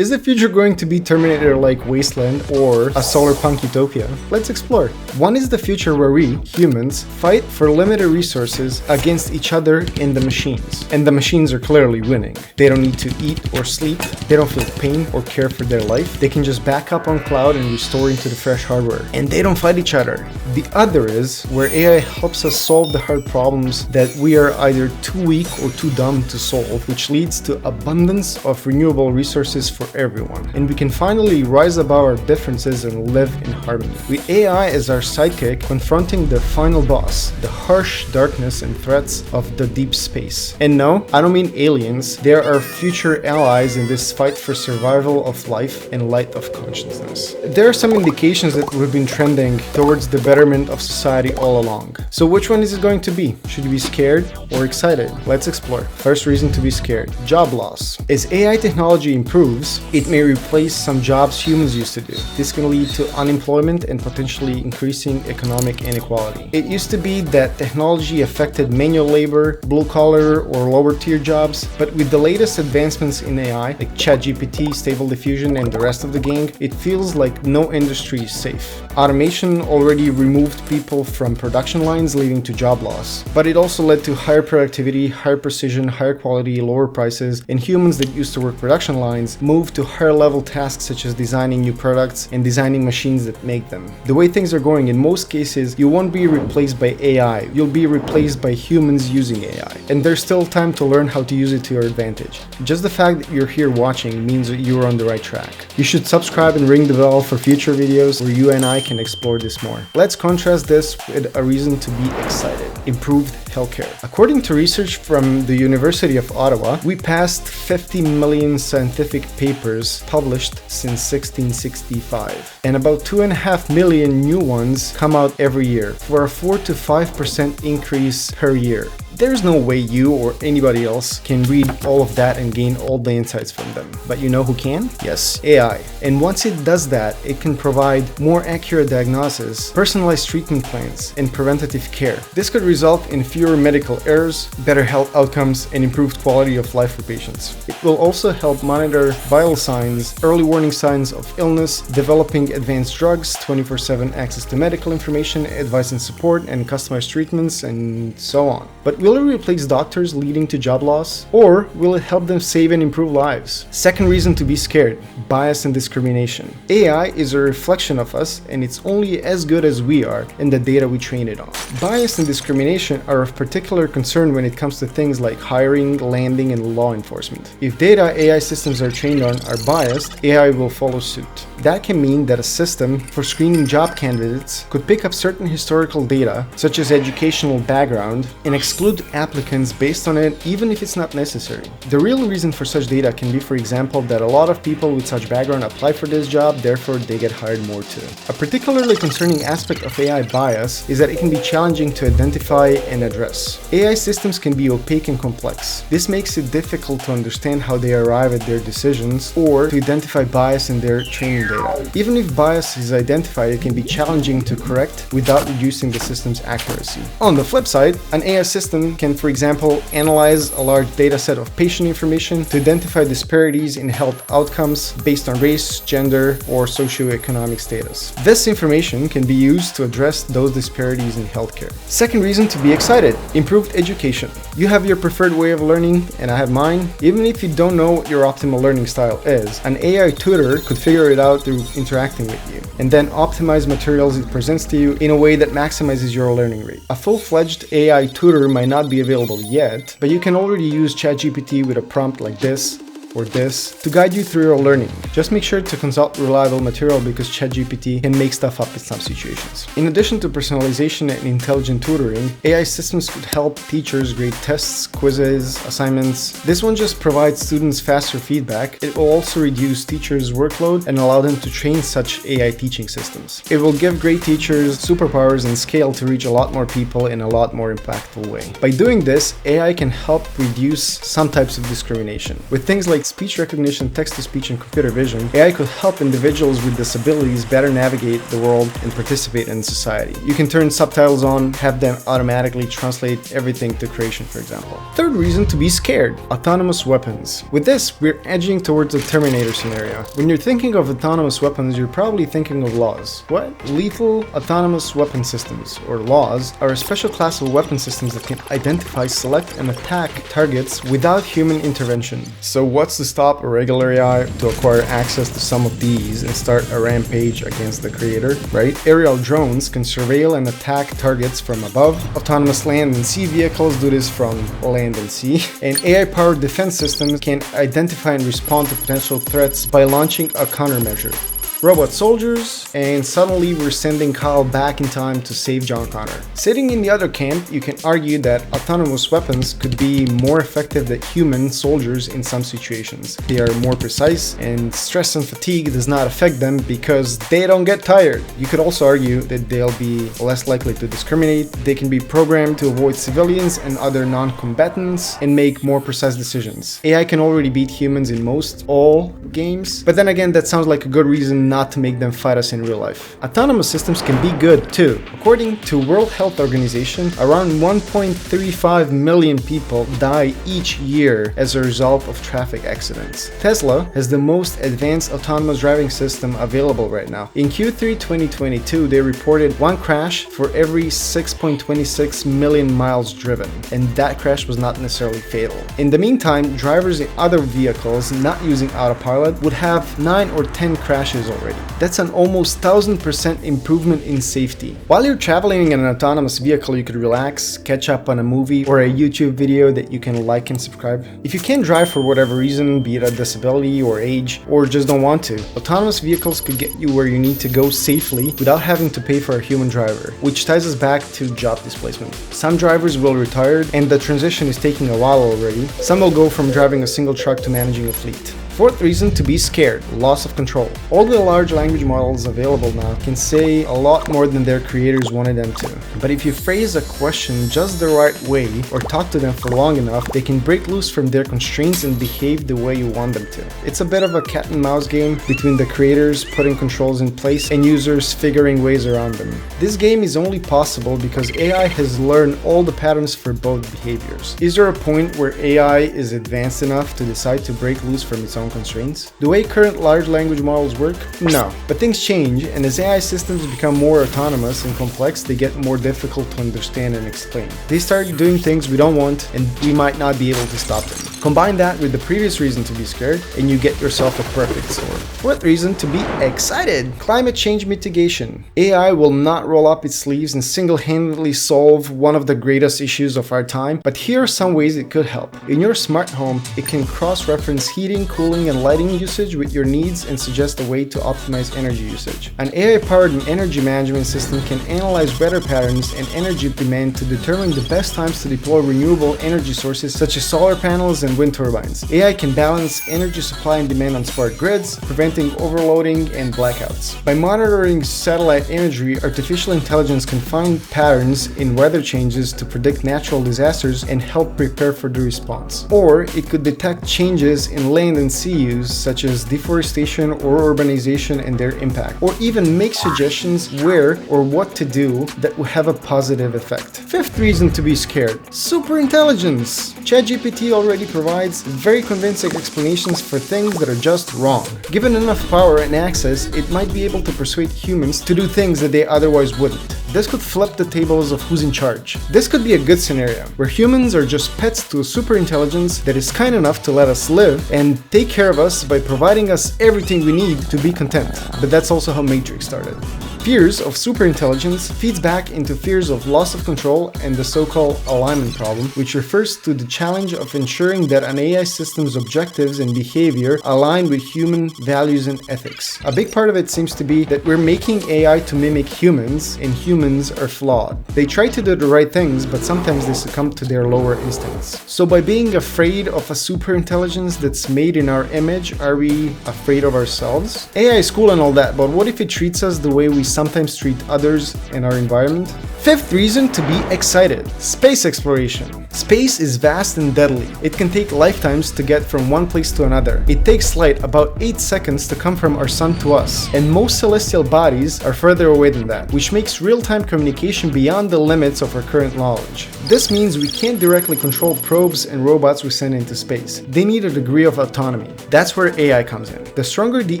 Is the future going to be Terminator-like wasteland or a solar punk utopia? Let's explore. One is the future where we, humans, fight for limited resources against each other and the machines. And the machines are clearly winning. They don't need to eat or sleep, they don't feel pain or care for their life, they can just back up on cloud and restore into the fresh hardware. And they don't fight each other. The other is where AI helps us solve the hard problems that we are either too weak or too dumb to solve, which leads to abundance of renewable resources for everyone. And we can finally rise above our differences and live in harmony. With AI as our sidekick, confronting the final boss, the harsh darkness and threats of the deep space. And no, I don't mean aliens, they are our future allies in this fight for survival of life and light of consciousness. There are some indications that we've been trending towards the betterment of society all along. So which one is it going to be? Should you be scared or excited? Let's explore. First reason to be scared: job loss. As AI technology improves, it may replace some jobs humans used to do. This can lead to unemployment and potentially increasing economic inequality. It used to be that technology affected manual labor, blue-collar or lower-tier jobs, but with the latest advancements in AI, like ChatGPT, Stable Diffusion, and the rest of the gang, it feels like no industry is safe. Automation already removed people from production lines, leading to job loss. But it also led to higher productivity, higher precision, higher quality, lower prices, and humans that used to work production lines moved to higher level tasks such as designing new products and designing machines that make them. The way things are going, in most cases, you won't be replaced by AI, you'll be replaced by humans using AI. And there's still time to learn how to use it to your advantage. Just the fact that you're here watching means that you're on the right track. You should subscribe and ring the bell for future videos where you and I can explore this more. Let's contrast this with a reason to be excited: improved healthcare. According to research from the University of Ottawa, we passed 50 million scientific papers published since 1665, and about 2.5 million new ones come out every year, for a 4 to 5% increase per year. There's no way you or anybody else can read all of that and gain all the insights from them. But you know who can? Yes, AI. And once it does that, it can provide more accurate diagnosis, personalized treatment plans, and preventative care. This could result in fewer medical errors, better health outcomes, and improved quality of life for patients. It will also help monitor vital signs, early warning signs of illness, developing advanced drugs, 24/7 access to medical information, advice and support, and customized treatments, and so on. But will it replace doctors, leading to job loss? Or will it help them save and improve lives? Second reason to be scared: bias and discrimination. AI is a reflection of us, and it's only as good as we are and the data we train it on. Bias and discrimination are of particular concern when it comes to things like hiring, landing, and law enforcement. If data AI systems are trained on are biased, AI will follow suit. That can mean that a system for screening job candidates could pick up certain historical data, such as educational background, and exclude applicants based on it, even if it's not necessary. The real reason for such data can be, for example, that a lot of people with such background apply for this job, therefore they get hired more too. A particularly concerning aspect of AI bias is that it can be challenging to identify and address. AI systems can be opaque and complex. This makes it difficult to understand how they arrive at their decisions or to identify bias in their training data. Even if bias is identified, it can be challenging to correct without reducing the system's accuracy. On the flip side, an AI system can, for example, analyze a large data set of patient information to identify disparities in health outcomes based on race, gender, or socioeconomic status. This information can be used to address those disparities in healthcare. Second reason to be excited: improved education. You have your preferred way of learning, and I have mine. Even if you don't know what your optimal learning style is, an AI tutor could figure it out through interacting with you, and then optimize materials it presents to you in a way that maximizes your learning rate. A full-fledged AI tutor might not be available yet, but you can already use ChatGPT with a prompt like this or this to guide you through your learning. Just make sure to consult reliable material, because ChatGPT can make stuff up in some situations. In addition to personalization and intelligent tutoring, AI systems could help teachers grade tests, quizzes, assignments. This one just provides students faster feedback. It will also reduce teachers' workload and allow them to train such AI teaching systems. It will give great teachers superpowers and scale to reach a lot more people in a lot more impactful way. By doing this, AI can help reduce some types of discrimination. With things like like speech recognition, text-to-speech, and computer vision, AI could help individuals with disabilities better navigate the world and participate in society. You can turn subtitles on, have them automatically translate everything to creation, for example. Third reason to be scared: autonomous weapons. With this, we're edging towards the Terminator scenario. When you're thinking of autonomous weapons, you're probably thinking of laws. What? Lethal autonomous weapon systems, or laws, are a special class of weapon systems that can identify, select, and attack targets without human intervention. So what's to stop a regular AI to acquire access to some of these and start a rampage against the creator, right? Aerial drones can surveil and attack targets from above. Autonomous land and sea vehicles do this from land and sea. And AI-powered defense systems can identify and respond to potential threats by launching a countermeasure. Robot soldiers, and suddenly we're sending Kyle back in time to save John Connor. Sitting in the other camp, you can argue that autonomous weapons could be more effective than human soldiers in some situations. They are more precise, and stress and fatigue does not affect them because they don't get tired. You could also argue that they'll be less likely to discriminate. They can be programmed to avoid civilians and other non-combatants and make more precise decisions. AI can already beat humans in all games, but then again, that sounds like a good reason not to make them fight us in real life. Autonomous systems can be good too. According to World Health Organization, around 1.35 million people die each year as a result of traffic accidents. Tesla has the most advanced autonomous driving system available right now. In Q3 2022, they reported one crash for every 6.26 million miles driven, and that crash was not necessarily fatal. In the meantime, drivers in other vehicles not using autopilot would have 9 or 10 crashes already. That's an almost 1000% improvement in safety. While you're traveling in an autonomous vehicle, you could relax, catch up on a movie or a YouTube video that you can like and subscribe. If you can't drive for whatever reason, be it a disability or age, or just don't want to, autonomous vehicles could get you where you need to go safely without having to pay for a human driver, which ties us back to job displacement. Some drivers will retire, and the transition is taking a while already. Some will go from driving a single truck to managing a fleet. Fourth reason to be scared: loss of control. All the large language models available now can say a lot more than their creators wanted them to. But if you phrase a question just the right way or talk to them for long enough, they can break loose from their constraints and behave the way you want them to. It's a bit of a cat and mouse game between the creators putting controls in place and users figuring ways around them. This game is only possible because AI has learned all the patterns for both behaviors. Is there a point where AI is advanced enough to decide to break loose from its own constraints? The way current large language models work? No. But things change, and as AI systems become more autonomous and complex, they get more difficult to understand and explain. They start doing things we don't want, and we might not be able to stop them. Combine that with the previous reason to be scared, and you get yourself a perfect sword. Fourth reason to be excited: climate change mitigation. AI will not roll up its sleeves and single-handedly solve one of the greatest issues of our time, but here are some ways it could help. In your smart home, it can cross-reference heating, cooling, and lighting usage with your needs and suggest a way to optimize energy usage. An AI-powered energy management system can analyze weather patterns and energy demand to determine the best times to deploy renewable energy sources such as solar panels and wind turbines. AI can balance energy supply and demand on smart grids, preventing overloading and blackouts. By monitoring satellite imagery, artificial intelligence can find patterns in weather changes to predict natural disasters and help prepare for the response. Or it could detect changes in land and sea use, such as deforestation or urbanization and their impact, or even make suggestions where or what to do that will have a positive effect. Fifth reason to be scared: superintelligence. ChatGPT already provides very convincing explanations for things that are just wrong. Given enough power and access, it might be able to persuade humans to do things that they otherwise wouldn't. This could flip the tables of who's in charge. This could be a good scenario, where humans are just pets to a superintelligence that is kind enough to let us live and take care of us by providing us everything we need to be content. But that's also how Matrix started. Fears of superintelligence feeds back into fears of loss of control and the so-called alignment problem, which refers to the challenge of ensuring that an AI system's objectives and behavior align with human values and ethics. A big part of it seems to be that we're making AI to mimic humans, and humans are flawed. They try to do the right things, but sometimes they succumb to their lower instincts. So by being afraid of a superintelligence that's made in our image, are we afraid of ourselves? AI is cool and all that, but what if it treats us the way we sometimes treat others and our environment? Fifth reason to be excited: space exploration. Space is vast and deadly. It can take lifetimes to get from one place to another. It takes light about 8 seconds to come from our sun to us, and most celestial bodies are further away than that, which makes real-time communication beyond the limits of our current knowledge. This means we can't directly control probes and robots we send into space. They need a degree of autonomy. That's where AI comes in. The stronger the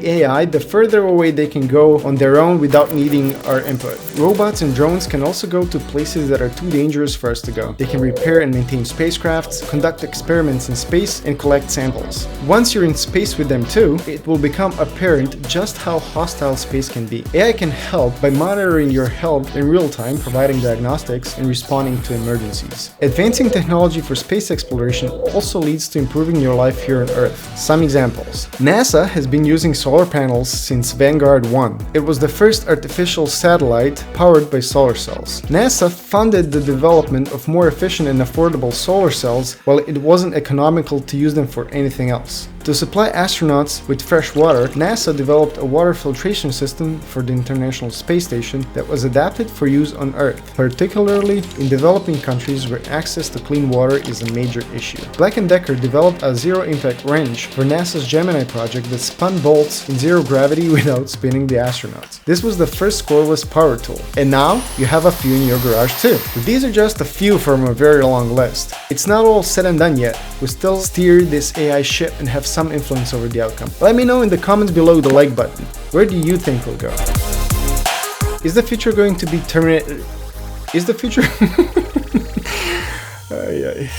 AI, the further away they can go on their own without needing our input. Robots and drones can also go to places that are too dangerous for us to go. They can repair and maintain spacecrafts, conduct experiments in space, and collect samples. Once you're in space with them too, it will become apparent just how hostile space can be. AI can help by monitoring your health in real time, providing diagnostics, and responding to emergencies. Advancing technology for space exploration also leads to improving your life here on Earth. Some examples. NASA has been using solar panels since Vanguard 1. It was the first artificial satellite powered by solar cells. NASA funded the development of more efficient and affordable solar cells while it wasn't economical to use them for anything else. To supply astronauts with fresh water, NASA developed a water filtration system for the International Space Station that was adapted for use on Earth, particularly in developing countries where access to clean water is a major issue. Black & Decker developed a zero-impact wrench for NASA's Gemini project that spun bolts in zero gravity without spinning the astronauts. This was the first cordless power tool, and now you have a few in your garage too. But these are just a few from a very long list. It's not all said and done yet. We still steer this AI ship and have some influence over the outcome. Let me know in the comments below the like button. Where do you think we'll go? Is the future going to be terminated? Is the future... Ay, ay.